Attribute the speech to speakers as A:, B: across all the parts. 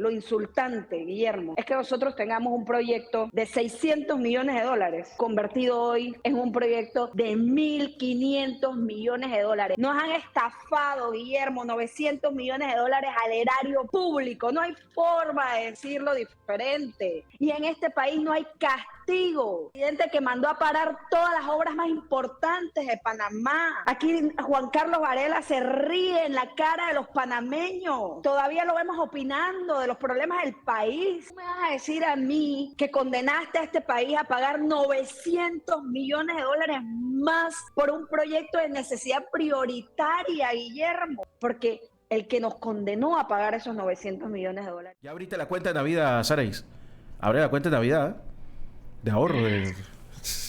A: lo insultante, Guillermo, es que nosotros tengamos un proyecto de 600 millones de dólares convertido hoy en un proyecto de 1.500 millones de dólares. Nos han estafado, Guillermo, 900 millones de dólares al erario público. No hay forma de decirlo diferente. Y en este país no hay castigo. El presidente que mandó a parar todas las obras más importantes de Panamá. Aquí Juan Carlos Varela se ríe en la cara de los panameños. Todavía lo vemos opinando de los problemas del país. ¿Cómo me vas a decir a mí que condenaste a este país a pagar 900 millones de dólares más por un proyecto de necesidad prioritaria, Guillermo? Porque el que nos condenó a pagar esos 900 millones de dólares.
B: Ya abriste la cuenta de Navidad, Saraís. Abre la cuenta de Navidad de ahorro.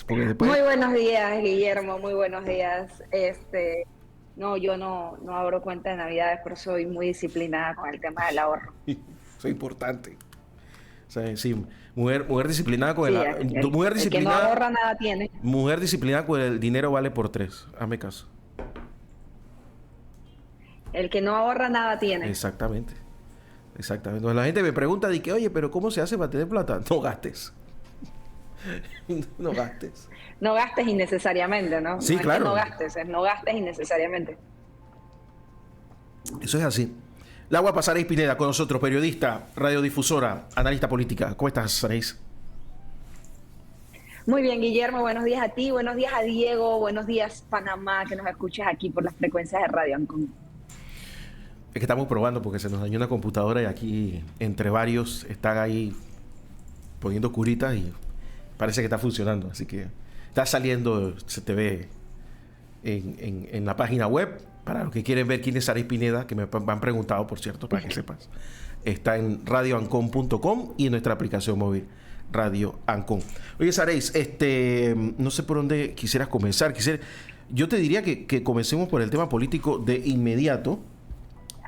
B: Porque después...
A: Muy buenos días, Guillermo. Muy buenos días. No, yo no abro cuenta de Navidades, pero soy muy disciplinada con el tema del ahorro.
B: Eso es importante. O sea, sí, mujer disciplinada con
A: Sí,
B: mujer
A: el que no
B: disciplinada,
A: ahorra nada tiene.
B: mujer disciplinada con el dinero vale por 3. Hazme caso.
A: El que no ahorra nada tiene.
B: Exactamente. Entonces la gente me pregunta de que, oye, pero ¿cómo se hace para tener plata? No gastes. No gastes.
A: No gastes innecesariamente, ¿no?
B: Sí,
A: no
B: claro.
A: Es que no gastes, es no gastes innecesariamente.
B: Eso es así. Laura Saraís Pineda con nosotros, periodista, radiodifusora, analista política. ¿Cómo estás, Saraís?
A: Muy bien, Guillermo, buenos días a ti, buenos días a Diego, buenos días Panamá, que nos escuchas aquí por las frecuencias de Radio Ancon.
B: Es que estamos probando porque se nos dañó una computadora y aquí entre varios están ahí poniendo curitas y parece que está funcionando. Así que está saliendo, se te ve en la página web. Para los que quieren ver quién es Saraís Pineda, que me han preguntado, por cierto, para que sepas. Está en radioancon.com y en nuestra aplicación móvil, Radio Ancon. Oye, Saraís, no sé por dónde quisieras comenzar. Yo te diría que comencemos por el tema político de inmediato.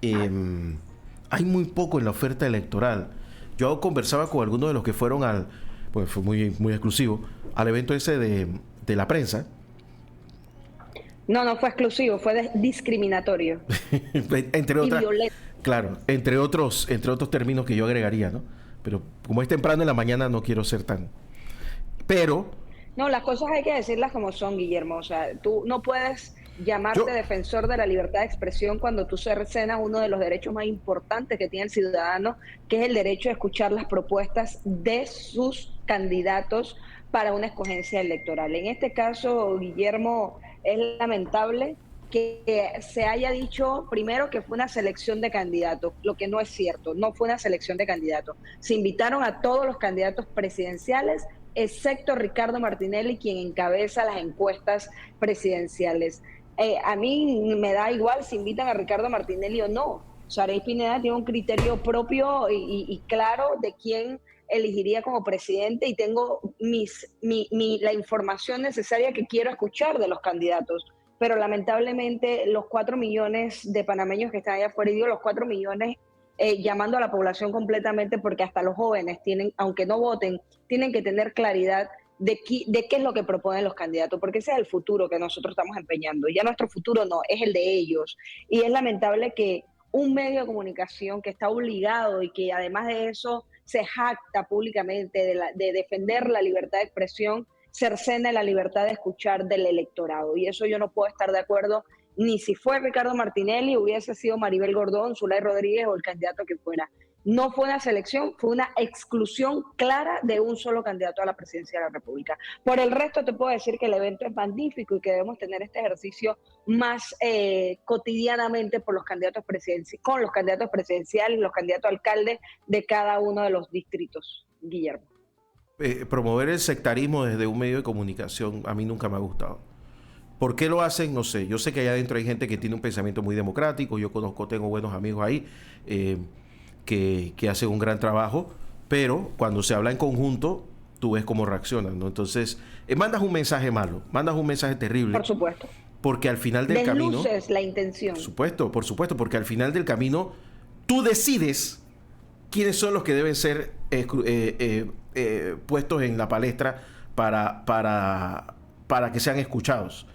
B: Hay muy poco en la oferta electoral. Yo conversaba con algunos de los que fueron pues fue muy, muy exclusivo, al evento ese de la prensa.
A: No fue exclusivo, fue discriminatorio.
B: Entre otras,
A: y violento.
B: Claro, entre otros términos que yo agregaría, ¿no? Pero como es temprano en la mañana no quiero ser tan... Pero...
A: No, las cosas hay que decirlas como son, Guillermo. O sea, tú no puedes llamarte defensor de la libertad de expresión cuando tú cercenas uno de los derechos más importantes que tiene el ciudadano, que es el derecho a escuchar las propuestas de sus candidatos para una escogencia electoral. En este caso, Guillermo, es lamentable que se haya dicho primero que fue una selección de candidatos, lo que no es cierto, no fue una selección de candidatos. Se invitaron a todos los candidatos presidenciales, excepto Ricardo Martinelli, quien encabeza las encuestas presidenciales. A mí me da igual si invitan a Ricardo Martinelli o no. Saraís Pineda tiene un criterio propio y claro de quién elegiría como presidente y tengo la información necesaria que quiero escuchar de los candidatos. Pero lamentablemente los 4 millones de panameños que están allá afuera, y digo los 4 millones llamando a la población completamente, porque hasta los jóvenes tienen, aunque no voten, tienen que tener claridad de qué es lo que proponen los candidatos, porque ese es el futuro que nosotros estamos empeñando. Ya nuestro futuro no, es el de ellos. Y es lamentable que un medio de comunicación que está obligado y que además de eso se jacta públicamente de defender la libertad de expresión, cercena la libertad de escuchar del electorado. Y eso yo no puedo estar de acuerdo, ni si fue Ricardo Martinelli, hubiese sido Maribel Gordón, Zulay Rodríguez o el candidato que fuera. No fue una selección, fue una exclusión clara de un solo candidato a la presidencia de la República. Por el resto te puedo decir que el evento es magnífico y que debemos tener este ejercicio más cotidianamente por los candidatos con los candidatos presidenciales y los candidatos alcaldes de cada uno de los distritos, Guillermo.
B: Promover el sectarismo desde un medio de comunicación a mí nunca me ha gustado. ¿Por qué lo hacen? No sé. Yo sé que allá adentro hay gente que tiene un pensamiento muy democrático. Yo tengo buenos amigos ahí que hacen un gran trabajo, pero cuando se habla en conjunto, tú ves cómo reaccionan, ¿no? Entonces, mandas un mensaje malo, mandas un mensaje terrible.
A: Por supuesto.
B: Porque al final del camino...
A: Desluces la intención.
B: Por supuesto, porque al final del camino tú decides quiénes son los que deben ser puestos en la palestra para que sean escuchados.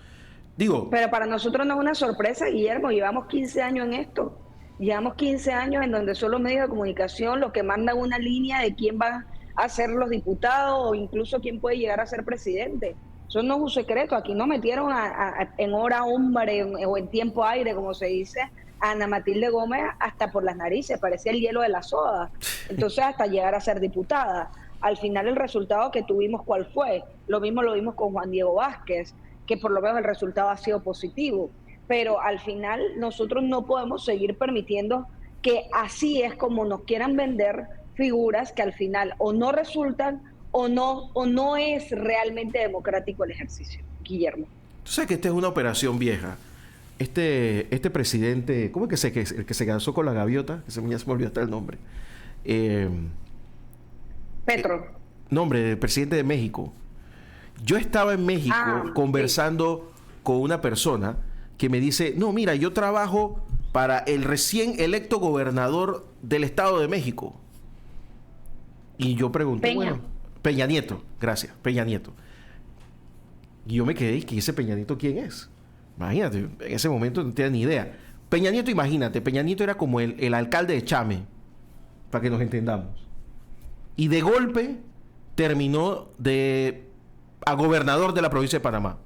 B: Digo...
A: Pero para nosotros no es una sorpresa, Guillermo, llevamos 15 años en esto. Llevamos 15 años en donde son los medios de comunicación los que mandan una línea de quién va a ser los diputados o incluso quién puede llegar a ser presidente. Eso no es un secreto. Aquí nos metieron en hora hombre o en tiempo aire, como se dice, a Ana Matilde Gómez hasta por las narices, parecía el hielo de la soda. Entonces, hasta llegar a ser diputada. Al final, el resultado que tuvimos, ¿cuál fue? Lo mismo lo vimos con Juan Diego Vázquez, que por lo menos el resultado ha sido positivo. Pero al final, nosotros no podemos seguir permitiendo que así es como nos quieran vender figuras que al final o no resultan o no es realmente democrático el ejercicio, Guillermo.
B: Tú sabes que esta es una operación vieja. Este presidente, ¿cómo es el que se casó con la gaviota? Que ya se me olvidó hasta el nombre.
A: Petro.
B: Nombre, el presidente de México. Yo estaba en México conversando con una persona que me dice, no, mira, yo trabajo para el recién electo gobernador del Estado de México. Y yo pregunté, Peña Nieto, gracias, Peña Nieto. Y yo me quedé, ¿y ese Peña Nieto quién es? Imagínate, en ese momento no tenía ni idea. Peña Nieto, imagínate, Peña Nieto era como el alcalde de Chame, para que nos entendamos. Y de golpe terminó a gobernador de la provincia de Panamá.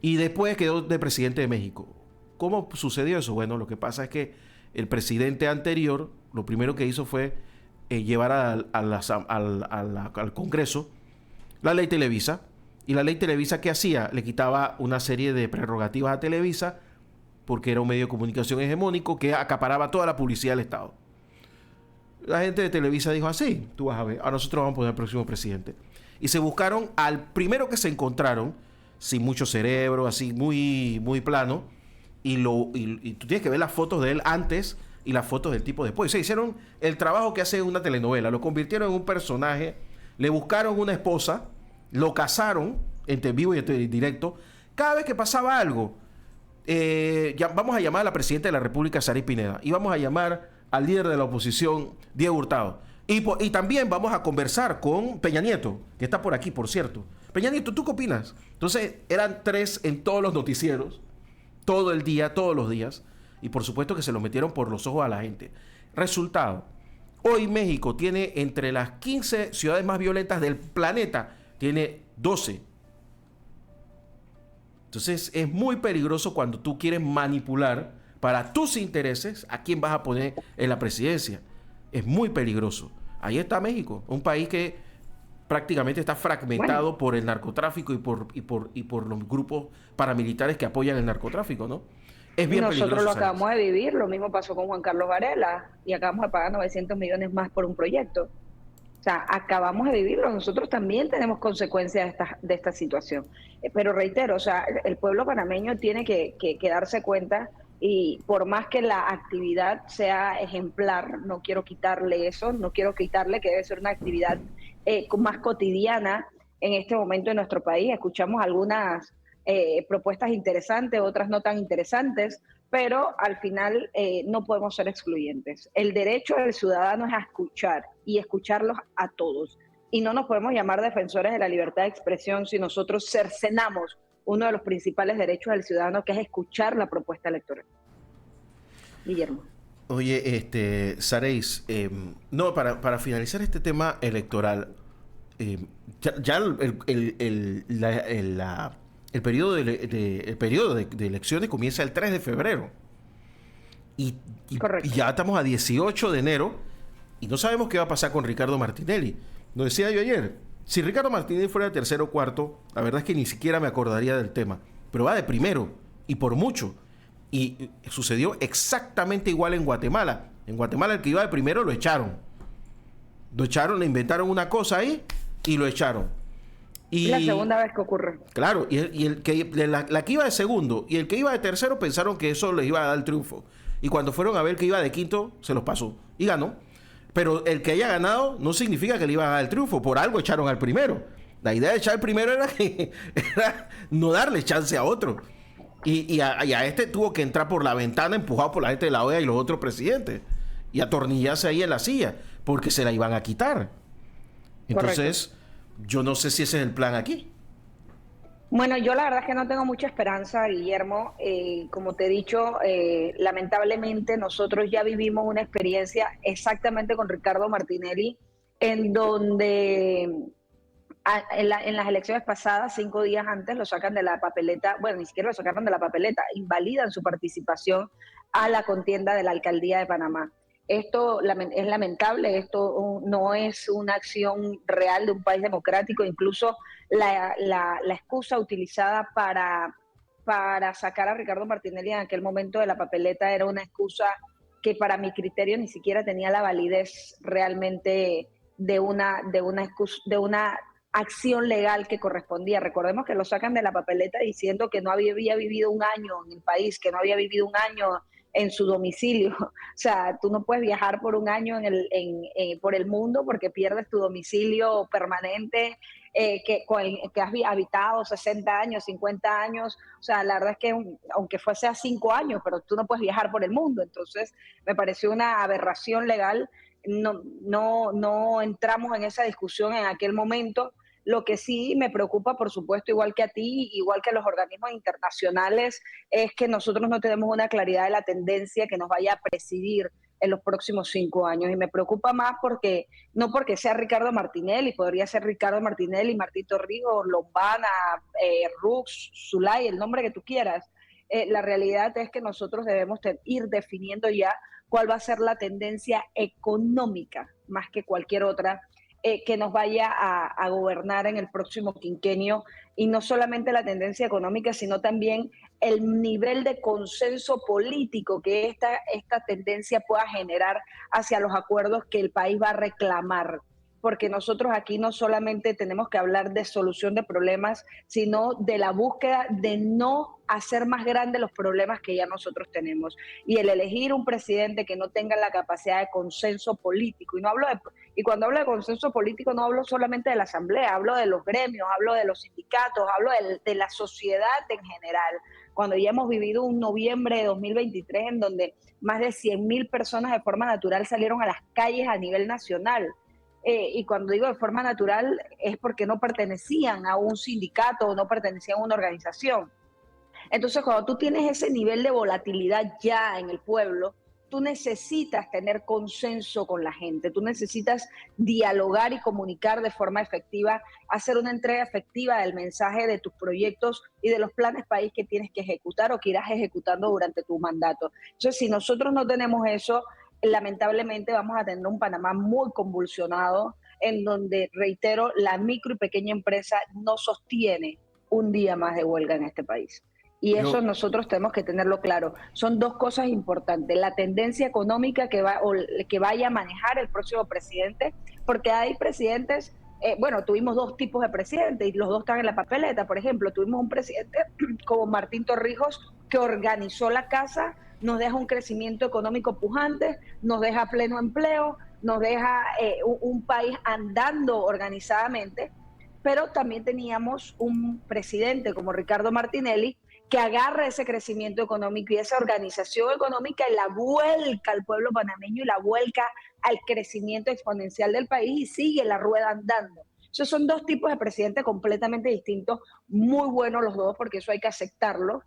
B: Y después quedó de presidente de México. ¿Cómo sucedió eso? Bueno, lo que pasa es que el presidente anterior, lo primero que hizo fue llevar al Congreso la ley Televisa. Y la ley Televisa, ¿qué hacía? Le quitaba una serie de prerrogativas a Televisa porque era un medio de comunicación hegemónico que acaparaba toda la publicidad del Estado. La gente de Televisa dijo así, tú vas a ver, a nosotros vamos a poner el próximo presidente. Y se buscaron al primero que se encontraron, sin mucho cerebro, así muy, muy plano, y tú tienes que ver las fotos de él antes y las fotos del tipo después. Se hicieron el trabajo que hace una telenovela, lo convirtieron en un personaje, le buscaron una esposa, lo casaron entre vivo y en directo. Cada vez que pasaba algo, vamos a llamar a la presidenta de la República, Sari Pineda, y vamos a llamar al líder de la oposición, Diego Hurtado. Y también vamos a conversar con Peña Nieto, que está por aquí, por cierto. Peña Nieto, ¿tú qué opinas? Entonces, eran 3 en todos los noticieros, todo el día, todos los días, y por supuesto que se lo metieron por los ojos a la gente. Resultado, hoy México tiene entre las 15 ciudades más violentas del planeta, tiene 12. Entonces, es muy peligroso cuando tú quieres manipular para tus intereses a quién vas a poner en la presidencia. Es muy peligroso. Ahí está México, un país que prácticamente está fragmentado por el narcotráfico y por los grupos paramilitares que apoyan el narcotráfico, ¿no? Es bien peligroso.
A: Nosotros lo acabamos de vivir, lo mismo pasó con Juan Carlos Varela y acabamos de pagar 900 millones más por un proyecto. O sea, acabamos de vivirlo. Nosotros también tenemos consecuencias de esta situación. Pero reitero, o sea, el pueblo panameño tiene que darse cuenta. Y por más que la actividad sea ejemplar, no quiero quitarle eso, no quiero quitarle que debe ser una actividad más cotidiana en este momento en nuestro país. Escuchamos algunas propuestas interesantes, otras no tan interesantes, pero al final no podemos ser excluyentes. El derecho del ciudadano es a escuchar y escucharlos a todos. Y no nos podemos llamar defensores de la libertad de expresión si nosotros cercenamos uno de los principales derechos del ciudadano, que es escuchar la propuesta electoral. Guillermo.
B: Oye, Sareis, no, para finalizar este tema electoral, ya el periodo de elecciones comienza el 3 de febrero. Y ya estamos a 18 de enero y no sabemos qué va a pasar con Ricardo Martinelli. Lo decía yo ayer. Si Ricardo Martinelli fuera de tercero o cuarto, la verdad es que ni siquiera me acordaría del tema. Pero va de primero, y por mucho. Y sucedió exactamente igual en Guatemala. En Guatemala el que iba de primero lo echaron. Lo echaron, le inventaron una cosa ahí y lo echaron.
A: Y la segunda vez que ocurre.
B: Claro, la que iba de segundo y el que iba de tercero pensaron que eso les iba a dar el triunfo. Y cuando fueron a ver que iba de quinto, se los pasó. Y ganó. Pero el que haya ganado no significa que le iba a dar el triunfo. Por algo echaron al primero. La idea de echar al primero era no darle chance a otro. Y a este tuvo que entrar por la ventana empujado por la gente de la OEA y los otros presidentes. Y atornillarse ahí en la silla. Porque se la iban a quitar. Entonces, yo no sé si ese es el plan aquí.
A: Bueno, yo la verdad es que no tengo mucha esperanza, Guillermo. Como te he dicho, lamentablemente nosotros ya vivimos una experiencia exactamente con Ricardo Martinelli, en donde en las elecciones pasadas, 5 días antes, lo sacan de la papeleta, bueno, ni siquiera lo sacaron de la papeleta, invalidan su participación a la contienda de la alcaldía de Panamá. Esto es lamentable, esto no es una acción real de un país democrático, incluso la excusa utilizada para sacar a Ricardo Martinelli en aquel momento de la papeleta era una excusa que para mi criterio ni siquiera tenía la validez realmente de una acción legal que correspondía. Recordemos que lo sacan de la papeleta diciendo que no había vivido un año en el país, que no había vivido un año en su domicilio. O sea, tú no puedes viajar por un año por el mundo porque pierdes tu domicilio permanente, que has habitado 60 años, 50 años. O sea, la verdad es que aunque fuese a 5 años, pero tú no puedes viajar por el mundo. Entonces, me pareció una aberración legal. No entramos en esa discusión en aquel momento. Lo que sí me preocupa, por supuesto, igual que a ti, igual que a los organismos internacionales, es que nosotros no tenemos una claridad de la tendencia que nos vaya a presidir en los próximos 5 años. Y me preocupa más porque, no porque sea Ricardo Martinelli, podría ser Ricardo Martinelli, Martín Torrijos, Lombana, Rux, Zulay, el nombre que tú quieras. La realidad es que nosotros debemos ir definiendo ya cuál va a ser la tendencia económica, más que cualquier otra, que nos vaya a gobernar en el próximo quinquenio, y no solamente la tendencia económica, sino también el nivel de consenso político que esta tendencia pueda generar hacia los acuerdos que el país va a reclamar. Porque nosotros aquí no solamente tenemos que hablar de solución de problemas, sino de la búsqueda de no hacer más grandes los problemas que ya nosotros tenemos. Y el elegir un presidente que no tenga la capacidad de consenso político, y cuando hablo de consenso político no hablo solamente de la asamblea, hablo de los gremios, hablo de los sindicatos, hablo de la sociedad en general. Cuando ya hemos vivido un noviembre de 2023 en donde más de 100.000 personas de forma natural salieron a las calles a nivel nacional. Y cuando digo de forma natural es porque no pertenecían a un sindicato o no pertenecían a una organización. Entonces, cuando tú tienes ese nivel de volatilidad ya en el pueblo, tú necesitas tener consenso con la gente, tú necesitas dialogar y comunicar de forma efectiva, hacer una entrega efectiva del mensaje de tus proyectos y de los planes país que tienes que ejecutar o que irás ejecutando durante tu mandato. Entonces, si nosotros no tenemos eso, lamentablemente vamos a tener un Panamá muy convulsionado, en donde, reitero, la micro y pequeña empresa no sostiene un día más de huelga en este país. Y eso
B: Yo,
A: nosotros tenemos que tenerlo claro. Son dos cosas importantes: la tendencia económica que vaya a manejar el próximo presidente, porque hay presidentes, bueno, tuvimos dos tipos de presidentes y los dos están en la papeleta. Por ejemplo, tuvimos un presidente como Martín Torrijos, que organizó la casa, nos deja un crecimiento económico pujante, nos deja pleno empleo, nos deja un país andando organizadamente. Pero también teníamos un presidente como Ricardo Martinelli, que agarra ese crecimiento económico y esa organización económica y la vuelca al pueblo panameño y la vuelca al crecimiento exponencial del país y sigue la rueda andando. Esos son dos tipos de presidentes completamente distintos, muy buenos los dos, porque eso hay que aceptarlo.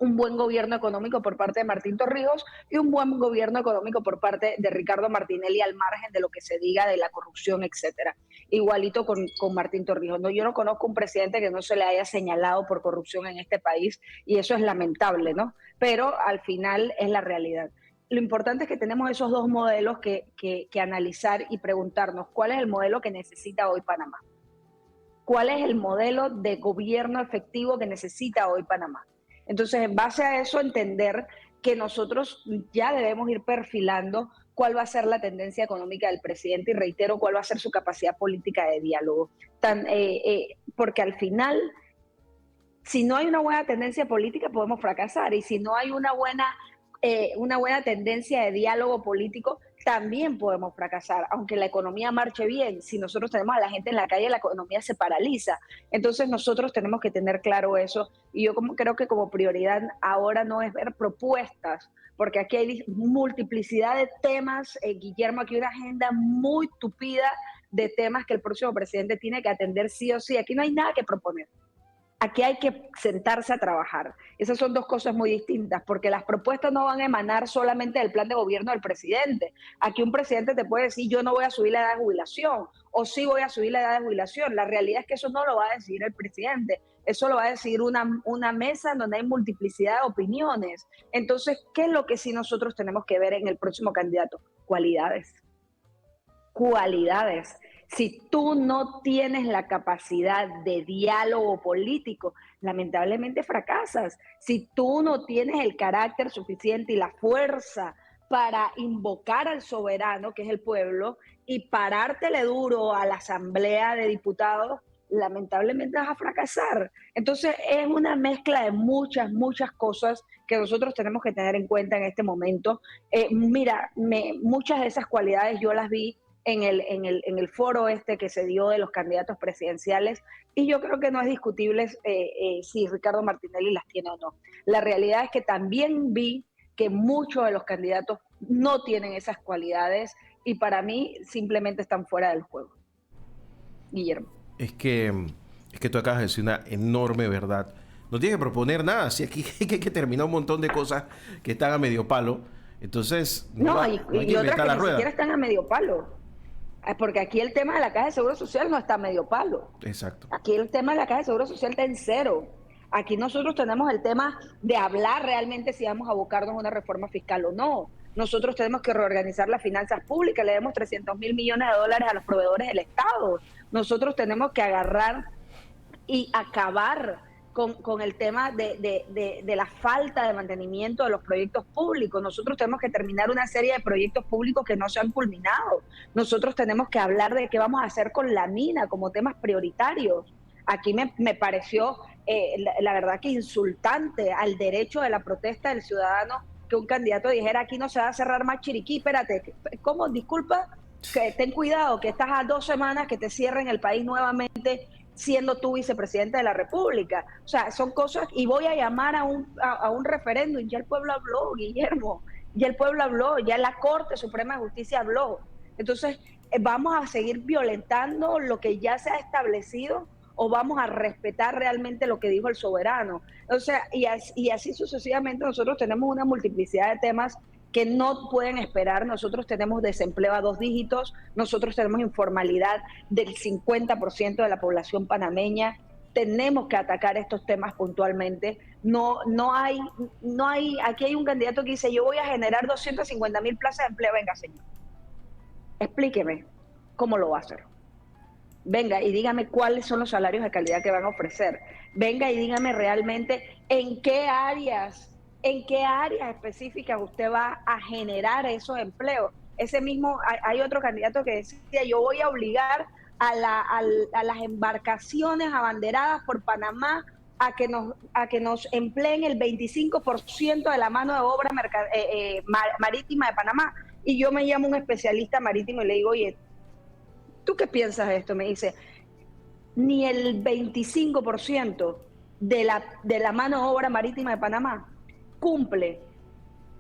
A: Un buen gobierno económico por parte de Martín Torrijos y un buen gobierno económico por parte de Ricardo Martinelli, al margen de lo que se diga de la corrupción, etcétera. Igualito con Martín Torrijos. No, yo no conozco un presidente que no se le haya señalado por corrupción en este país, y eso es lamentable, ¿no? Pero al final es la realidad. Lo importante es que tenemos esos dos modelos que analizar y preguntarnos cuál es el modelo que necesita hoy Panamá. ¿Cuál es el modelo de gobierno efectivo que necesita hoy Panamá? Entonces, en base a eso, entender que nosotros ya debemos ir perfilando cuál va a ser la tendencia económica del presidente y, reitero, cuál va a ser su capacidad política de diálogo. Porque al final, si no hay una buena tendencia política, podemos fracasar. Y si no hay una buena tendencia de diálogo político, también podemos fracasar, aunque la economía marche bien. Si nosotros tenemos a la gente en la calle, la economía se paraliza. Entonces nosotros tenemos que tener claro eso, y yo creo que como prioridad ahora no es ver propuestas, porque aquí hay multiplicidad de temas, Guillermo, aquí hay una agenda muy tupida de temas que el próximo presidente tiene que atender sí o sí. Aquí no hay nada que proponer. Aquí hay que sentarse a trabajar. Esas son dos cosas muy distintas, porque las propuestas no van a emanar solamente del plan de gobierno del presidente. Aquí un presidente te puede decir, yo no voy a subir la edad de jubilación, o sí voy a subir la edad de jubilación. La realidad es que eso no lo va a decidir el presidente, eso lo va a decidir una mesa donde hay multiplicidad de opiniones. Entonces, ¿qué es lo que sí nosotros tenemos que ver en el próximo candidato? Cualidades. Cualidades. Si tú no tienes la capacidad de diálogo político, lamentablemente fracasas. Si tú no tienes el carácter suficiente y la fuerza para invocar al soberano, que es el pueblo, y parártele duro a la Asamblea de Diputados, lamentablemente vas a fracasar. Entonces es una mezcla de muchas cosas que nosotros tenemos que tener en cuenta en este momento. Mira, muchas de esas cualidades yo las vi en el foro que se dio de los candidatos presidenciales, y yo creo que no es discutible si Ricardo Martinelli las tiene o no. La realidad es que también vi que muchos de los candidatos no tienen esas cualidades y para mí simplemente están fuera del juego. Guillermo.
B: Es que tú acabas de decir una enorme verdad. No tienes que proponer nada, si aquí hay que terminar un montón de cosas que están a medio palo. Entonces,
A: no hay que inventar la rueda. Ni siquiera están a medio palo. Porque aquí el tema de la Caja de Seguro Social no está a medio palo.
B: Exacto.
A: Aquí el tema de la Caja de Seguro Social está en cero. Aquí nosotros tenemos el tema de hablar realmente si vamos a abocarnos a una reforma fiscal o no. Nosotros tenemos que reorganizar las finanzas públicas, le demos 300.000 millones de dólares a los proveedores del Estado. Nosotros tenemos que agarrar y acabar con el tema de la falta de mantenimiento de los proyectos públicos. Nosotros tenemos que terminar una serie de proyectos públicos que no se han culminado. Nosotros tenemos que hablar de qué vamos a hacer con la mina como temas prioritarios. Aquí me pareció, la verdad que insultante al derecho de la protesta del ciudadano que un candidato dijera aquí no se va a cerrar más Chiriquí. Espérate, ¿cómo? Disculpa, que ten cuidado, que estás a 2 semanas que te cierren el país nuevamente siendo tú vicepresidente de la República. O sea, son cosas, y voy a llamar a un referéndum. Ya el pueblo habló, Guillermo, ya el pueblo habló, ya la Corte Suprema de Justicia habló. Entonces, ¿vamos a seguir violentando lo que ya se ha establecido o vamos a respetar realmente lo que dijo el soberano? O sea, y así sucesivamente nosotros tenemos una multiplicidad de temas que no pueden esperar. Nosotros tenemos desempleo a 2 dígitos, nosotros tenemos informalidad del 50% de la población panameña. Tenemos que atacar estos temas puntualmente. No hay, aquí hay un candidato que dice, yo voy a generar 250.000 plazas de empleo. Venga, señor, explíqueme cómo lo va a hacer. Venga y dígame cuáles son los salarios de calidad que van a ofrecer. Venga y dígame realmente en qué áreas específicas usted va a generar esos empleos. Ese mismo, hay otro candidato que decía, yo voy a obligar a las embarcaciones abanderadas por Panamá a que nos empleen el 25% de la mano de obra marítima de Panamá. Y yo me llamo un especialista marítimo y le digo, oye, ¿tú qué piensas de esto? Me dice, ni el 25% de la mano de obra marítima de Panamá cumple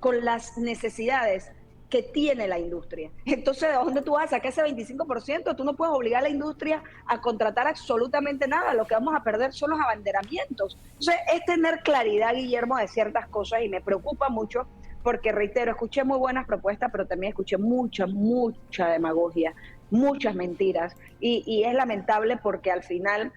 A: con las necesidades que tiene la industria. Entonces, ¿de dónde tú vas a sacar ese 25%? Tú no puedes obligar a la industria a contratar absolutamente nada. Lo que vamos a perder son los abanderamientos. Entonces, es tener claridad, Guillermo, de ciertas cosas, y me preocupa mucho porque, reitero, escuché muy buenas propuestas, pero también escuché mucha demagogia, muchas mentiras, y es lamentable porque al final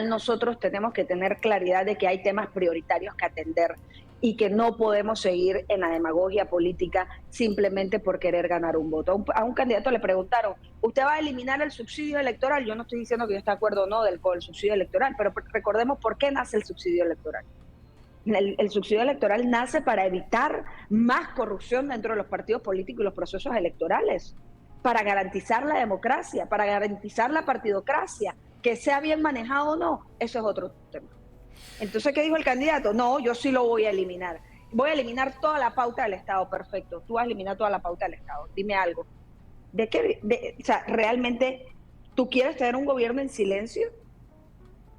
A: nosotros tenemos que tener claridad de que hay temas prioritarios que atender y que no podemos seguir en la demagogia política simplemente por querer ganar un voto. A un candidato le preguntaron, ¿usted va a eliminar el subsidio electoral? Yo no estoy diciendo que yo esté de acuerdo o no con el subsidio electoral, pero recordemos por qué nace el subsidio electoral. El subsidio electoral nace para evitar más corrupción dentro de los partidos políticos y los procesos electorales, para garantizar la democracia, para garantizar la partidocracia. Que sea bien manejado o no, eso es otro tema. Entonces, ¿qué dijo el candidato? No, yo sí lo voy a eliminar. Voy a eliminar toda la pauta del Estado. Perfecto, tú vas a eliminar toda la pauta del Estado. Dime algo. O sea, ¿realmente tú quieres tener un gobierno en silencio?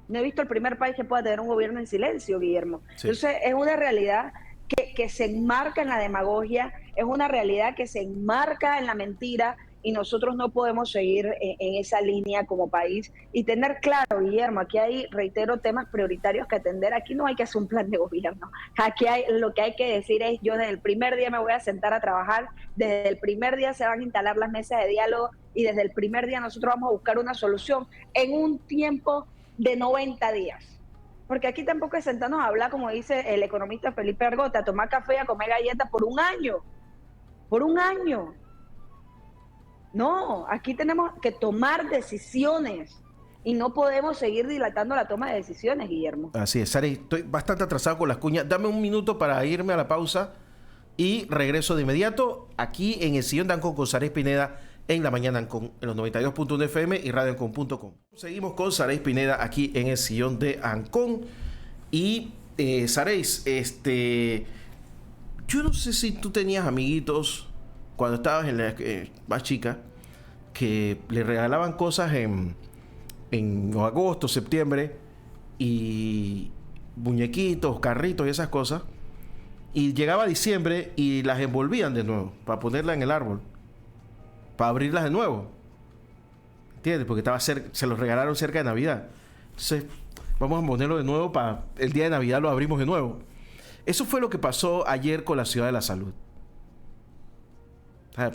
A: No he visto el primer país que pueda tener un gobierno en silencio, Guillermo. Sí. Entonces, es una realidad que se enmarca en la demagogia, es una realidad que se enmarca en la mentira, y nosotros no podemos seguir en esa línea como país y tener claro, Guillermo, aquí hay, reitero, temas prioritarios que atender. Aquí no hay que hacer un plan de gobierno. Aquí lo que hay que decir es: yo desde el primer día me voy a sentar a trabajar, desde el primer día se van a instalar las mesas de diálogo y desde el primer día nosotros vamos a buscar una solución en un tiempo de 90 días. Porque aquí tampoco es sentarnos a hablar, como dice el economista Felipe Argota, a tomar café y a comer galletas por un año. Por un año. No, aquí tenemos que tomar decisiones y no podemos seguir dilatando la toma de decisiones, Guillermo.
B: Así es, Sari, estoy bastante atrasado con las cuñas. Dame un minuto para irme a la pausa y regreso de inmediato aquí en el Sillón de Ancon con Saray Pineda en la mañana Ancon, en los 92.1 FM y radioancon.com. Seguimos con Saray Pineda aquí en el Sillón de Ancon. Y Saray, yo no sé si tú tenías amiguitos cuando estabas en la más chica que le regalaban cosas en agosto, septiembre, y muñequitos, carritos y esas cosas, y llegaba diciembre y las envolvían de nuevo para ponerlas en el árbol, para abrirlas de nuevo, ¿entiendes? Porque se los regalaron cerca de Navidad. Entonces vamos a ponerlo de nuevo para el día de Navidad, lo abrimos de nuevo. Eso fue lo que pasó ayer con la Ciudad de la Salud. O sea,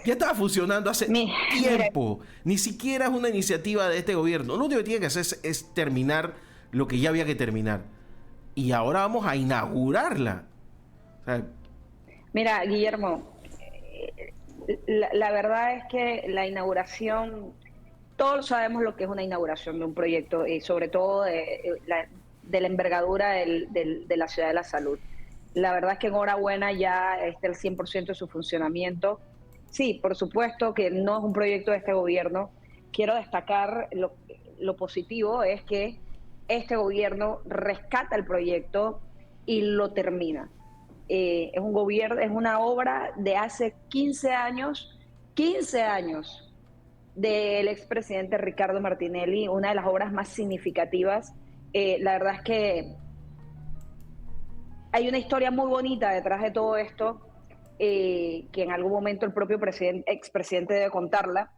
B: ya estaba funcionando hace tiempo. Ni siquiera es una iniciativa de este gobierno. Lo único que tiene que hacer es terminar lo que ya había que terminar. Y ahora vamos a inaugurarla. O sea,
A: mira, Guillermo, la verdad es que la inauguración, todos sabemos lo que es una inauguración de un proyecto y sobre todo de la envergadura de la Ciudad de la Salud. La verdad es que enhorabuena, ya está el 100% de su funcionamiento. Sí, por supuesto que no es un proyecto de este gobierno. Quiero destacar lo positivo es que este gobierno rescata el proyecto y lo termina. Es un gobierno, es una obra de hace 15 años del expresidente Ricardo Martinelli, una de las obras más significativas. La verdad es que hay una historia muy bonita detrás de todo esto, que en algún momento el propio expresidente debe contarla,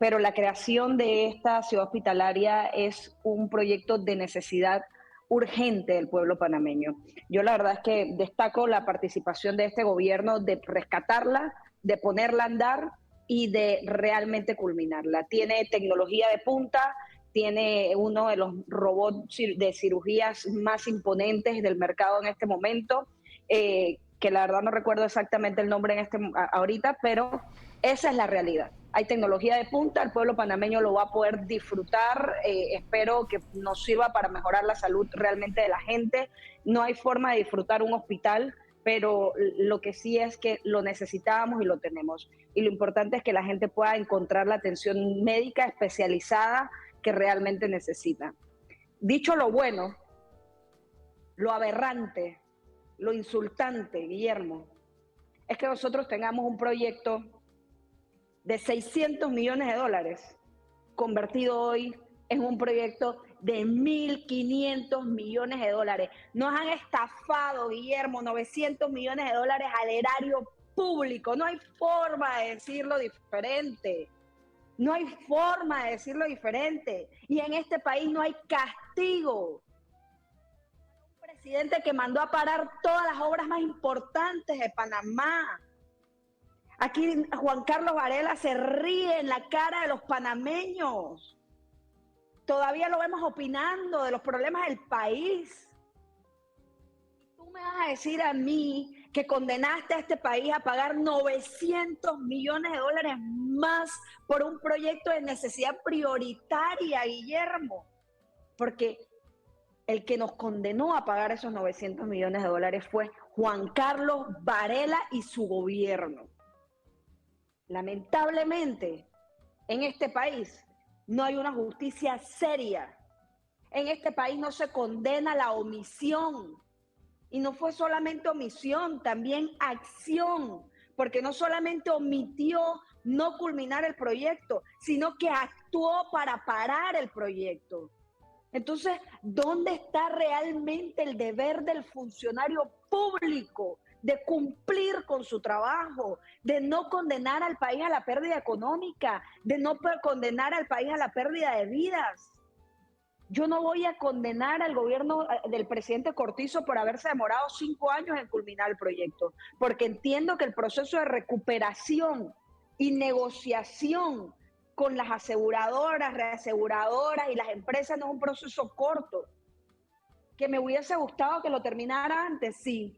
A: pero la creación de esta ciudad hospitalaria es un proyecto de necesidad urgente del pueblo panameño. Yo la verdad es que destaco la participación de este gobierno de rescatarla, de ponerla a andar y de realmente culminarla. Tiene tecnología de punta, tiene uno de los robots de cirugías más imponentes del mercado en este momento, que la verdad no recuerdo exactamente el nombre ahorita, pero esa es la realidad. Hay tecnología de punta, el pueblo panameño lo va a poder disfrutar, espero que nos sirva para mejorar la salud realmente de la gente. No hay forma de disfrutar un hospital, pero lo que sí es que lo necesitábamos y lo tenemos. Y lo importante es que la gente pueda encontrar la atención médica especializada que realmente necesita. Dicho lo bueno, lo aberrante, lo insultante, Guillermo, es que nosotros tengamos un proyecto de 600 millones de dólares convertido hoy en un proyecto de 1.500 millones de dólares. Nos han estafado, Guillermo, 900 millones de dólares al erario público. No hay forma de decirlo diferente. No hay forma de decirlo diferente. Y en este país no hay castigo. Un presidente que mandó a parar todas las obras más importantes de Panamá. Aquí Juan Carlos Varela se ríe en la cara de los panameños. Todavía lo vemos opinando de los problemas del país. Tú me vas a decir a mí que condenaste a este país a pagar 900 millones de dólares más por un proyecto de necesidad prioritaria, Guillermo. Porque el que nos condenó a pagar esos 900 millones de dólares fue Juan Carlos Varela y su gobierno. Lamentablemente, en este país no hay una justicia seria. En este país no se condena la omisión. Y no fue solamente omisión, también acción, porque no solamente omitió no culminar el proyecto, sino que actuó para parar el proyecto. Entonces, ¿dónde está realmente el deber del funcionario público de cumplir con su trabajo, de no condenar al país a la pérdida económica, de no condenar al país a la pérdida de vidas. Yo no voy a condenar al gobierno del presidente Cortizo por haberse demorado 5 años en culminar el proyecto, porque entiendo que el proceso de recuperación y negociación con las aseguradoras, reaseguradoras y las empresas no es un proceso corto. Que me hubiese gustado que lo terminara antes, sí.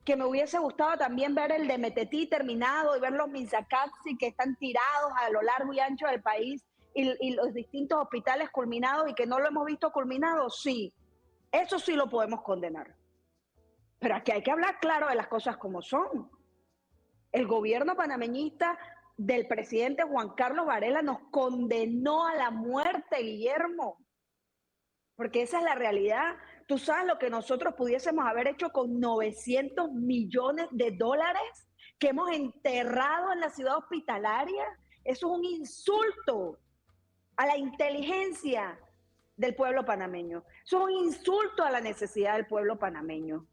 A: Que me hubiese gustado también ver el de Metetí terminado y ver los Misacapsi que están tirados a lo largo y ancho del país y los distintos hospitales culminados y que no lo hemos visto culminado, sí. Eso sí lo podemos condenar. Pero aquí hay que hablar claro de las cosas como son. El gobierno panameñista del presidente Juan Carlos Varela nos condenó a la muerte, Guillermo. Porque esa es la realidad. Tú sabes lo que nosotros pudiésemos haber hecho con 900 millones de dólares que hemos enterrado en la ciudad hospitalaria. Eso es un insulto a la inteligencia del pueblo panameño. Eso es un insulto a la necesidad del pueblo panameño.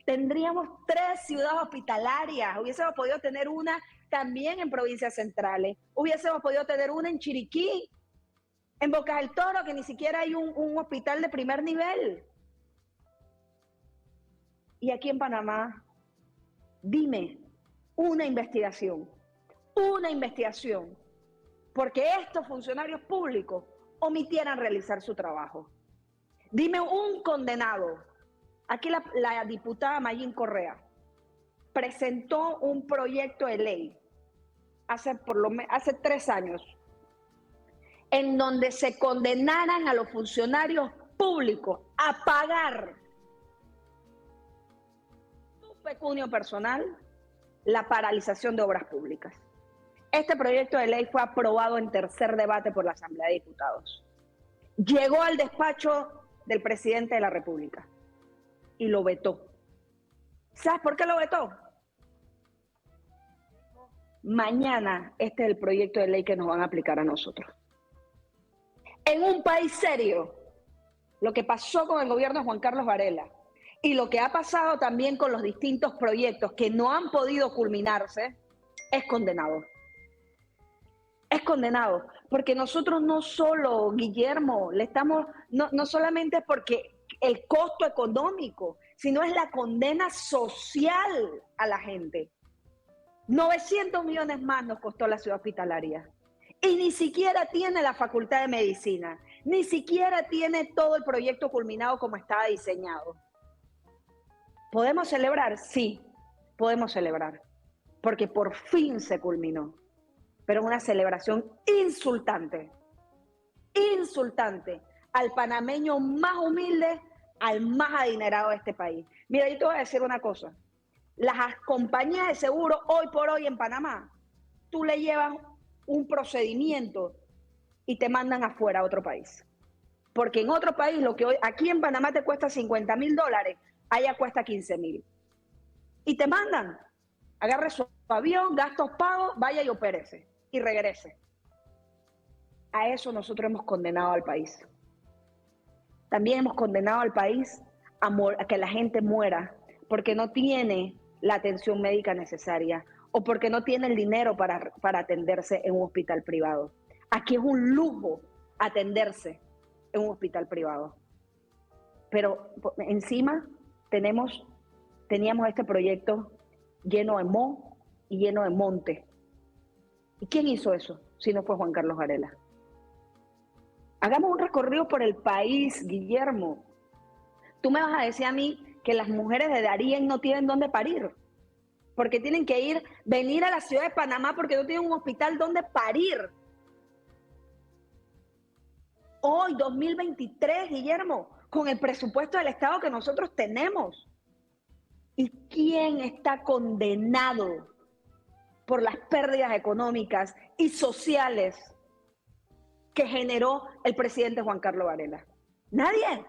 A: Tendríamos 3 ciudades hospitalarias. Hubiésemos podido tener una también en provincias centrales. Hubiésemos podido tener una en Chiriquí, en Bocas del Toro, que ni siquiera hay un hospital de primer nivel. Y aquí en Panamá, dime una investigación, porque estos funcionarios públicos omitieran realizar su trabajo. Dime un condenado. Aquí la diputada Mayín Correa presentó un proyecto de ley hace 3 años, en donde se condenaran a los funcionarios públicos a pagar su pecunio personal la paralización de obras públicas. Este proyecto de ley fue aprobado en tercer debate por la Asamblea de Diputados. Llegó al despacho del presidente de la República y lo vetó. ¿Sabes por qué lo vetó? Mañana este es el proyecto de ley que nos van a aplicar a nosotros. En un país serio, lo que pasó con el gobierno de Juan Carlos Varela y lo que ha pasado también con los distintos proyectos que no han podido culminarse, es condenado. Es condenado, porque nosotros no solo, Guillermo, no solamente porque el costo económico, sino es la condena social a la gente. 900 millones más nos costó la ciudad hospitalaria. Y ni siquiera tiene la Facultad de Medicina, ni siquiera tiene todo el proyecto culminado como estaba diseñado. ¿Podemos celebrar? Sí, podemos celebrar, porque por fin se culminó. Pero es una celebración insultante al panameño más humilde, al más adinerado de este país. Mira, yo te voy a decir una cosa. Las compañías de seguro hoy por hoy en Panamá, tú le llevas un procedimiento y te mandan afuera a otro país. Porque en otro país, lo que hoy aquí en Panamá te cuesta $50,000, allá cuesta 15,000. Y te mandan, agarre su avión, gastos pagos, vaya y opérese y regrese. A eso nosotros hemos condenado al país. También hemos condenado al país a que la gente muera porque no tiene la atención médica necesaria o porque no tiene el dinero para atenderse en un hospital privado. Aquí es un lujo atenderse en un hospital privado. Pero encima teníamos este proyecto lleno de moho y lleno de monte. ¿Y quién hizo eso si no fue Juan Carlos Varela? Hagamos un recorrido por el país, Guillermo. Tú me vas a decir a mí que las mujeres de Darién no tienen dónde parir, porque tienen que venir a la ciudad de Panamá porque no tienen un hospital donde parir. Hoy, 2023, Guillermo, con el presupuesto del Estado que nosotros tenemos. ¿Y quién está condenado por las pérdidas económicas y sociales que generó el presidente Juan Carlos Varela? Nadie.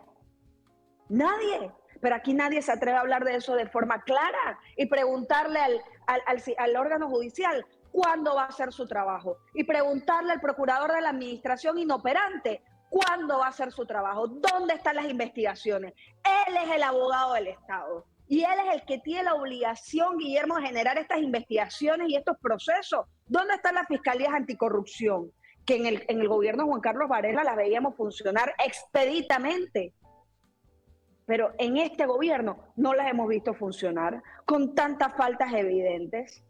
A: Pero aquí nadie se atreve a hablar de eso de forma clara y preguntarle al órgano judicial cuándo va a hacer su trabajo y preguntarle al procurador de la administración inoperante cuándo va a hacer su trabajo, dónde están las investigaciones. Él es el abogado del Estado Y él es el que tiene la obligación, Guillermo, de generar estas investigaciones y estos procesos. ¿Dónde están las fiscalías anticorrupción? Que en el gobierno de Juan Carlos Varela las veíamos funcionar expeditamente. Pero en este gobierno no las hemos visto funcionar con tantas faltas evidentes.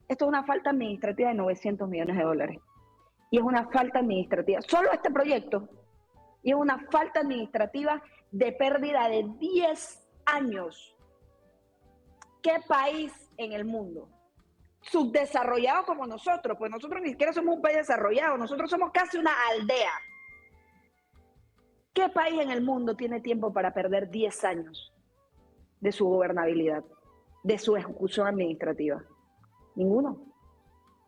A: Esto es una falta administrativa de 900 millones de dólares. Y es una falta administrativa, solo este proyecto, y es una falta administrativa de pérdida de 10 años. ¿Qué país en el mundo subdesarrollado como nosotros? Pues nosotros ni siquiera somos un país desarrollado, nosotros somos casi una aldea. ¿Qué país en el mundo tiene tiempo para perder 10 años de su gobernabilidad, de su ejecución administrativa? Ninguno.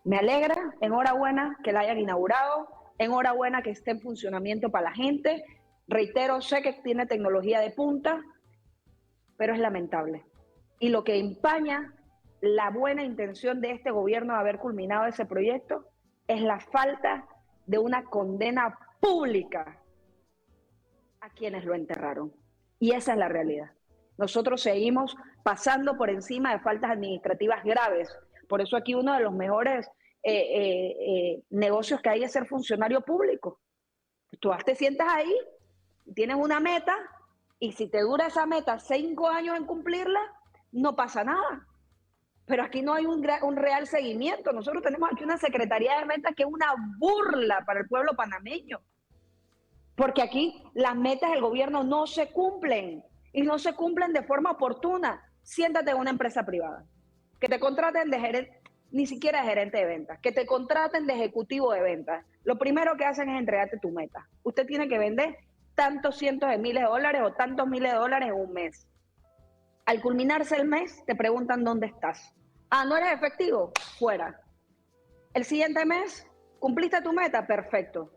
A: Me alegra, enhorabuena que la hayan inaugurado, enhorabuena que esté en funcionamiento para la gente. Reitero, sé que tiene tecnología de punta, pero es lamentable. Y lo que empaña la buena intención de este gobierno de haber culminado ese proyecto es la falta de una condena pública a quienes lo enterraron. Y esa es la realidad. Nosotros seguimos pasando por encima de faltas administrativas graves. Por eso aquí uno de los mejores negocios que hay es ser funcionario público. Tú te sientas ahí, tienes una meta, y si te dura esa meta 5 años en cumplirla, no pasa nada. Pero aquí no hay un real seguimiento. Nosotros tenemos aquí una Secretaría de Metas que es una burla para el pueblo panameño. Porque aquí las metas del gobierno no se cumplen, y no se cumplen de forma oportuna. Siéntate en una empresa privada, que te contraten de gerente, ni siquiera de gerente de ventas, que te contraten de ejecutivo de ventas. Lo primero que hacen es entregarte tu meta. Usted tiene que vender tantos cientos de miles de dólares o tantos miles de dólares en un mes. Al culminarse el mes, te preguntan dónde estás. Ah, ¿no eres efectivo? Fuera. El siguiente mes, ¿cumpliste tu meta? Perfecto.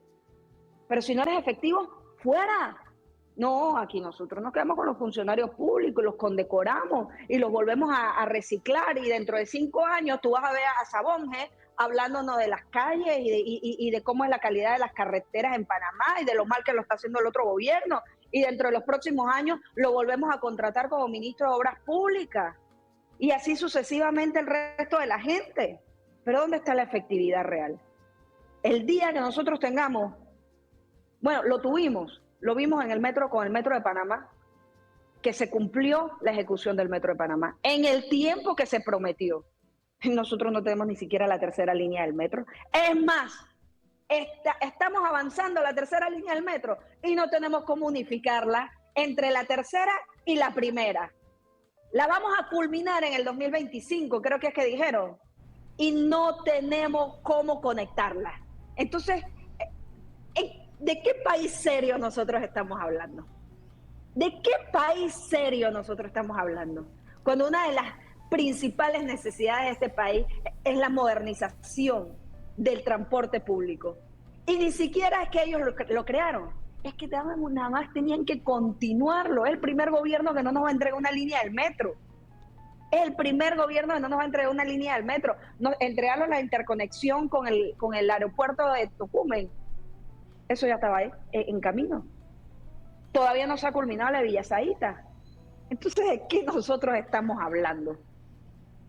A: Pero si no eres efectivo, fuera. No, aquí nosotros nos quedamos con los funcionarios públicos, los condecoramos y los volvemos a reciclar, y dentro de 5 años tú vas a ver a Sabonge hablándonos de las calles y de cómo es la calidad de las carreteras en Panamá y de lo mal que lo está haciendo el otro gobierno, y dentro de los próximos años lo volvemos a contratar como ministro de Obras Públicas, y así sucesivamente el resto de la gente. Pero ¿dónde está la efectividad real? El día que nosotros tengamos, bueno, lo tuvimos, lo vimos en el metro, con el metro de Panamá, que se cumplió la ejecución del metro de Panamá en el tiempo que se prometió. Nosotros no tenemos ni siquiera la tercera línea del metro. Es más, estamos avanzando la tercera línea del metro y no tenemos cómo unificarla entre la tercera y la primera. La vamos a culminar en el 2025, creo que es que dijeron, y no tenemos cómo conectarla. Entonces, ¿de qué país serio nosotros estamos hablando? ¿De qué país serio nosotros estamos hablando? Cuando una de las principales necesidades de este país es la modernización del transporte público. Y ni siquiera es que ellos lo crearon, es que nada más tenían que continuarlo. Es el primer gobierno que no nos va a entregar una línea del metro. Es el primer gobierno que no nos va a entregar una línea del metro. Entregarnos la interconexión con el aeropuerto de Tocumen. Eso ya estaba ahí, en camino. Todavía no se ha culminado la Villa Zahita. Entonces, ¿de qué nosotros estamos hablando?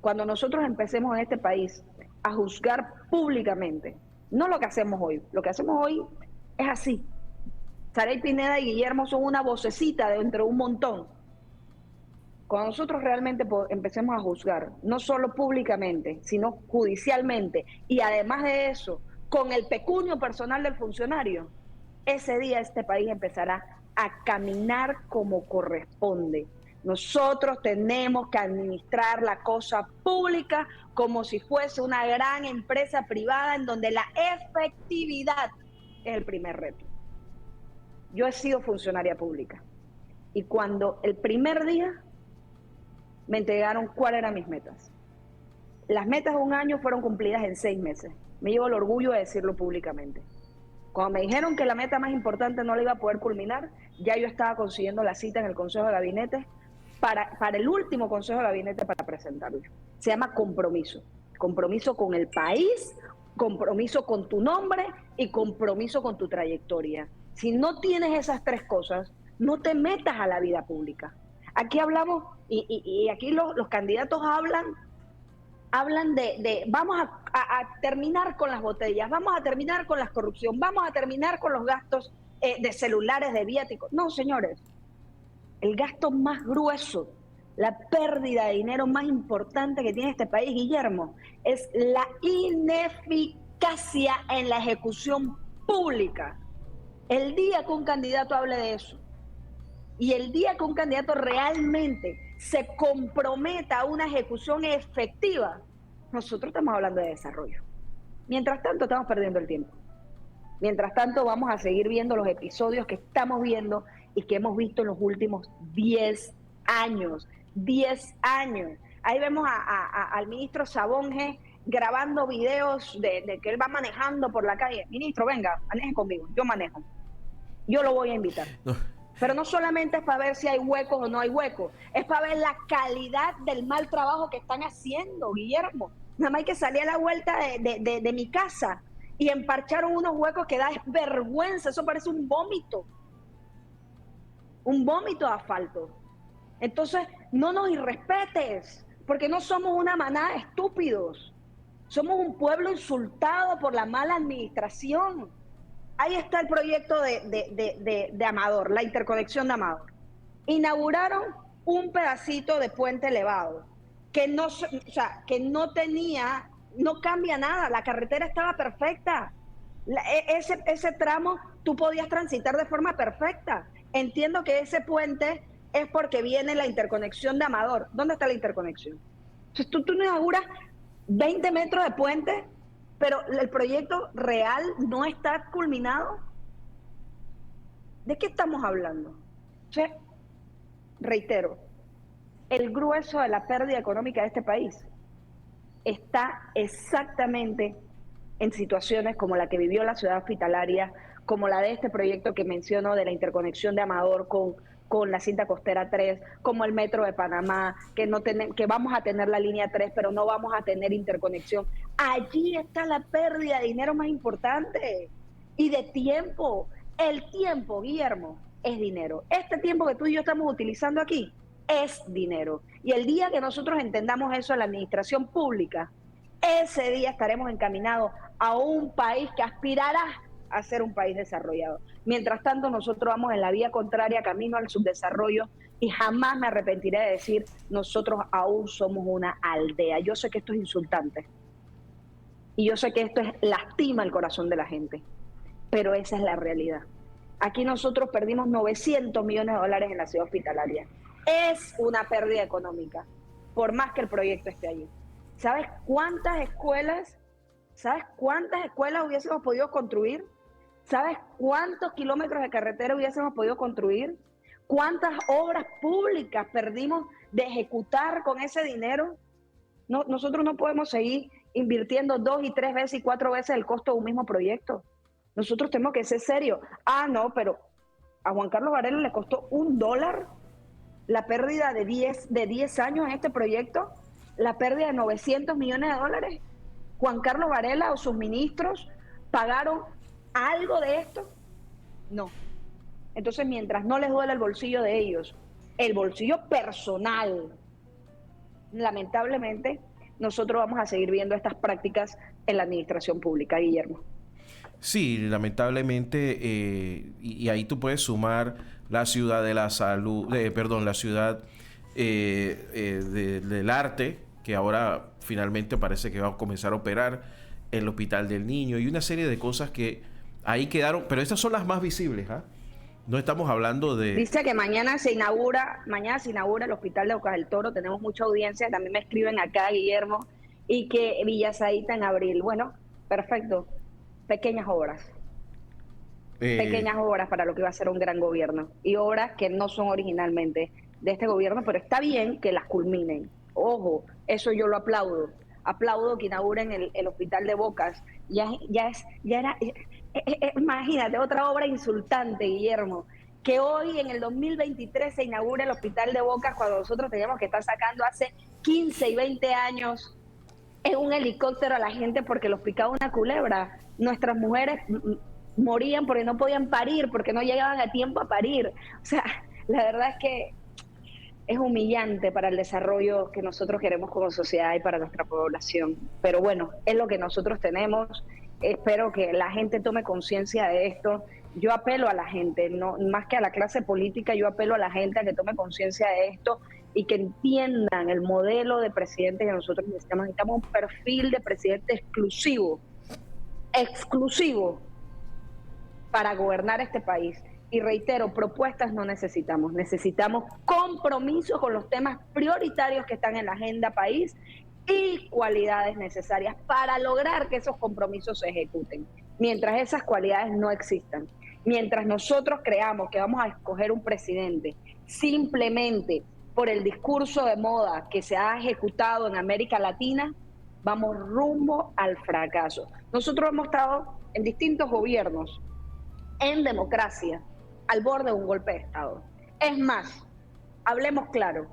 A: Cuando nosotros empecemos en este país a juzgar públicamente, no lo que hacemos hoy, lo que hacemos hoy es así. Saray Pineda y Guillermo son una vocecita dentro de un montón. Cuando nosotros realmente empecemos a juzgar, no solo públicamente, sino judicialmente, y además de eso, con el pecunio personal del funcionario, ese día este país empezará a caminar como corresponde. Nosotros tenemos que administrar la cosa pública como si fuese una gran empresa privada, en donde la efectividad es el primer reto. Yo he sido funcionaria pública, y cuando el primer día me entregaron cuáles eran mis metas, las metas de un año fueron cumplidas en 6 meses. Me llevo el orgullo de decirlo públicamente. Cuando me dijeron que la meta más importante no la iba a poder culminar, ya yo estaba consiguiendo la cita en el Consejo de Gabinete para el último Consejo de Gabinete para presentarlo. Se llama compromiso. Compromiso con el país, compromiso con tu nombre y compromiso con tu trayectoria. Si no tienes esas 3 cosas, no te metas a la vida pública. Aquí hablamos Y aquí los candidatos hablan de vamos a terminar con las botellas, vamos a terminar con la corrupción, vamos a terminar con los gastos de celulares, de viáticos. No, señores, el gasto más grueso, la pérdida de dinero más importante que tiene este país, Guillermo, es la ineficacia en la ejecución pública. El día que un candidato hable de eso y el día que un candidato realmente se comprometa a una ejecución efectiva, nosotros estamos hablando de desarrollo. Mientras tanto, estamos perdiendo el tiempo. Mientras tanto, vamos a seguir viendo los episodios que estamos viendo y que hemos visto en los últimos 10 años. 10 años. Ahí vemos al ministro Sabonge grabando videos de que él va manejando por la calle. Ministro, venga, maneje conmigo, yo manejo. Yo lo voy a invitar. No. Pero no solamente es para ver si hay huecos o no hay huecos, es para ver la calidad del mal trabajo que están haciendo, Guillermo. Nada más hay que salir a la vuelta de mi casa y emparcharon unos huecos que da vergüenza, eso parece un vómito de asfalto. Entonces, no nos irrespetes, porque no somos una manada de estúpidos, somos un pueblo insultado por la mala administración. Ahí está el proyecto de Amador, la interconexión de Amador. Inauguraron un pedacito de puente elevado que no cambia nada, la carretera estaba perfecta. Ese tramo tú podías transitar de forma perfecta. Entiendo que ese puente es porque viene la interconexión de Amador. ¿Dónde está la interconexión? Entonces, tú inauguras 20 metros de puente, pero el proyecto real no está culminado. ¿De qué estamos hablando? O sea, reitero, el grueso de la pérdida económica de este país está exactamente en situaciones como la que vivió la ciudad hospitalaria, como la de este proyecto que menciono de la interconexión de Amador con la cinta costera 3, como el metro de Panamá, que vamos a tener la línea 3, pero no vamos a tener interconexión. Allí está la pérdida de dinero más importante y de tiempo. El tiempo, Guillermo, es dinero. Este tiempo que tú y yo estamos utilizando aquí es dinero. Y el día que nosotros entendamos eso en la administración pública, ese día estaremos encaminados a un país que aspirará a ser un país desarrollado. Mientras tanto, nosotros vamos en la vía contraria, camino al subdesarrollo, y jamás me arrepentiré de decir, nosotros aún somos una aldea. Yo sé que esto es insultante, y yo sé que esto lastima el corazón de la gente, pero esa es la realidad. Aquí nosotros perdimos 900 millones de dólares en la ciudad hospitalaria. Es una pérdida económica, por más que el proyecto esté allí. ¿Sabes cuántas escuelas hubiésemos podido construir? ¿Sabes cuántos kilómetros de carretera hubiésemos podido construir? ¿Cuántas obras públicas perdimos de ejecutar con ese dinero? No, nosotros no podemos seguir invirtiendo 2 y 3 veces y 4 veces el costo de un mismo proyecto. Nosotros tenemos que ser serios. No, pero a Juan Carlos Varela le costó $1 la pérdida de 10 años en este proyecto, la pérdida de 900 millones de dólares. Juan Carlos Varela o sus ministros pagaron algo de esto. No. Entonces, mientras no les duele el bolsillo de ellos, el bolsillo personal, lamentablemente, nosotros vamos a seguir viendo estas prácticas en la administración pública, Guillermo.
B: Sí, lamentablemente, y ahí tú puedes sumar la ciudad de la salud, la ciudad del arte, que ahora finalmente parece que va a comenzar a operar, el Hospital del Niño y una serie de cosas que ahí quedaron, pero estas son las más visibles, ¿ah? No estamos hablando de...
A: Dice que mañana se inaugura el Hospital de Bocas del Toro, tenemos mucha audiencia, también me escriben acá, Guillermo, y que Villa Zaita en abril. Bueno, perfecto. Pequeñas obras para lo que va a ser un gran gobierno, y obras que no son originalmente de este gobierno, pero está bien que las culminen. Ojo, eso yo lo aplaudo que inauguren el Hospital de Bocas. Imagínate, otra obra insultante, Guillermo, que hoy en el 2023 se inaugure el Hospital de Bocas cuando nosotros teníamos que estar sacando hace 15 y 20 años en un helicóptero a la gente porque los picaba una culebra. Nuestras mujeres morían porque no podían parir, porque no llegaban a tiempo a parir. O sea, la verdad es que es humillante para el desarrollo que nosotros queremos como sociedad y para nuestra población. Pero bueno, es lo que nosotros tenemos. Espero que la gente tome conciencia de esto. Yo apelo a la gente, no más que a la clase política, yo apelo a la gente a que tome conciencia de esto y que entiendan el modelo de presidente que nosotros necesitamos. Necesitamos un perfil de presidente exclusivo para gobernar este país. Y reitero, propuestas no necesitamos, necesitamos compromisos con los temas prioritarios que están en la agenda país y cualidades necesarias para lograr que esos compromisos se ejecuten. Mientras esas cualidades no existan, mientras nosotros creamos que vamos a escoger un presidente simplemente por el discurso de moda que se ha ejecutado en América Latina, vamos rumbo al fracaso. Nosotros hemos estado en distintos gobiernos, en democracia, al borde de un golpe de Estado. Es más, hablemos claro,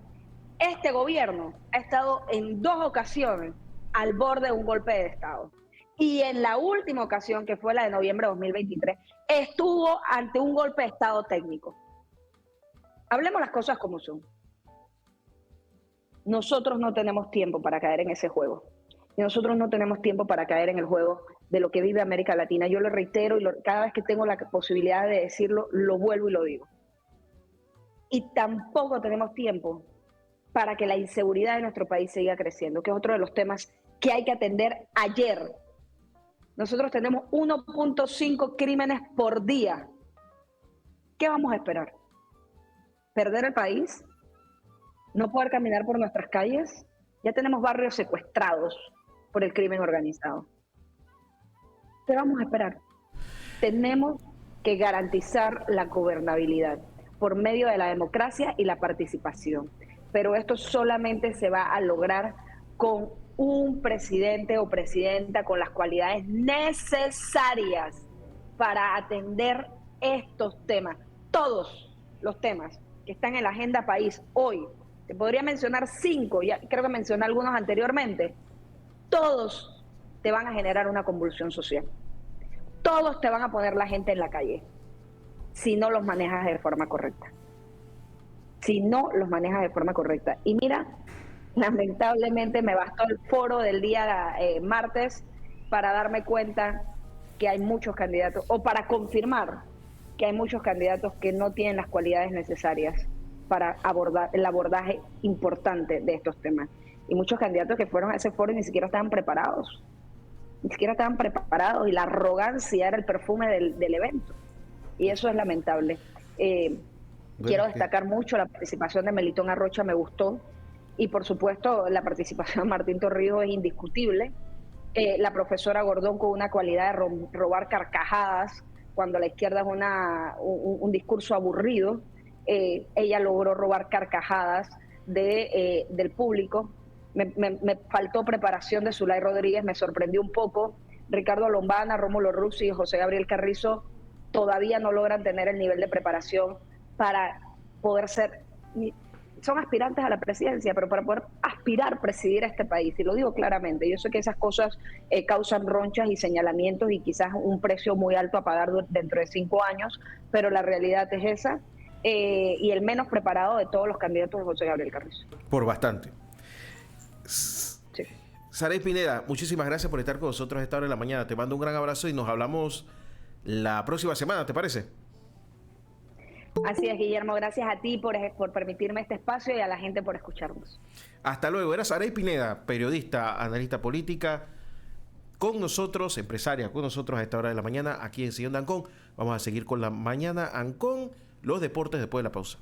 A: este gobierno ha estado en 2 ocasiones al borde de un golpe de Estado. Y en la última ocasión, que fue la de noviembre de 2023, estuvo ante un golpe de Estado técnico. Hablemos las cosas como son. Nosotros no tenemos tiempo para caer en ese juego. Y nosotros no tenemos tiempo para caer en el juego de lo que vive América Latina. Yo lo reitero y cada vez que tengo la posibilidad de decirlo, lo vuelvo y lo digo. Y tampoco tenemos tiempo para que la inseguridad de nuestro país siga creciendo, que es otro de los temas que hay que atender ayer. Nosotros tenemos 1.5 crímenes por día. ¿Qué vamos a esperar? ¿Perder el país? ¿No poder caminar por nuestras calles? Ya tenemos barrios secuestrados por el crimen organizado. ¿Qué vamos a esperar? Tenemos que garantizar la gobernabilidad por medio de la democracia y la participación. Pero esto solamente se va a lograr con un presidente o presidenta con las cualidades necesarias para atender estos temas. Todos los temas que están en la agenda país hoy, te podría mencionar 5, ya creo que mencioné algunos anteriormente, todos te van a generar una convulsión social. Todos te van a poner la gente en la calle si no los manejas de forma correcta. Si no los manejas de forma correcta. Y mira, lamentablemente me bastó el foro del día martes para darme cuenta que hay muchos candidatos, o para confirmar que hay muchos candidatos que no tienen las cualidades necesarias para abordar el abordaje importante de estos temas. Y muchos candidatos que fueron a ese foro ni siquiera estaban preparados. Ni siquiera estaban preparados y la arrogancia era el perfume del evento. Y eso es lamentable. Quiero destacar mucho la participación de Melitón Arrocha, me gustó. Y por supuesto la participación de Martín Torrijos es indiscutible. La profesora Gordón con una cualidad de robar carcajadas cuando la izquierda es un discurso aburrido. Ella logró robar carcajadas del público. Me faltó preparación de Zulay Rodríguez, me sorprendió un poco. Ricardo Lombana, Rómulo Ruzzi y José Gabriel Carrizo todavía no logran tener el nivel de preparación para poder son aspirantes a la presidencia, pero para poder aspirar a presidir a este país, y lo digo claramente. Yo sé que esas cosas causan ronchas y señalamientos y quizás un precio muy alto a pagar dentro de 5 años, pero la realidad es esa, y el menos preparado de todos los candidatos es José Gabriel Carrizo.
B: Por bastante.
A: Sí.
B: Saray Pineda, muchísimas gracias por estar con nosotros a esta hora de la mañana. Te mando un gran abrazo y nos hablamos la próxima semana, ¿te parece?
A: Así es, Guillermo. Gracias a ti por permitirme este espacio y a la gente por escucharnos.
B: Hasta luego. Era Saray Pineda, periodista, analista política, con nosotros, empresaria, con nosotros a esta hora de la mañana aquí en Sillón de Ancón. Vamos a seguir con la mañana Ancón, los deportes después de la pausa.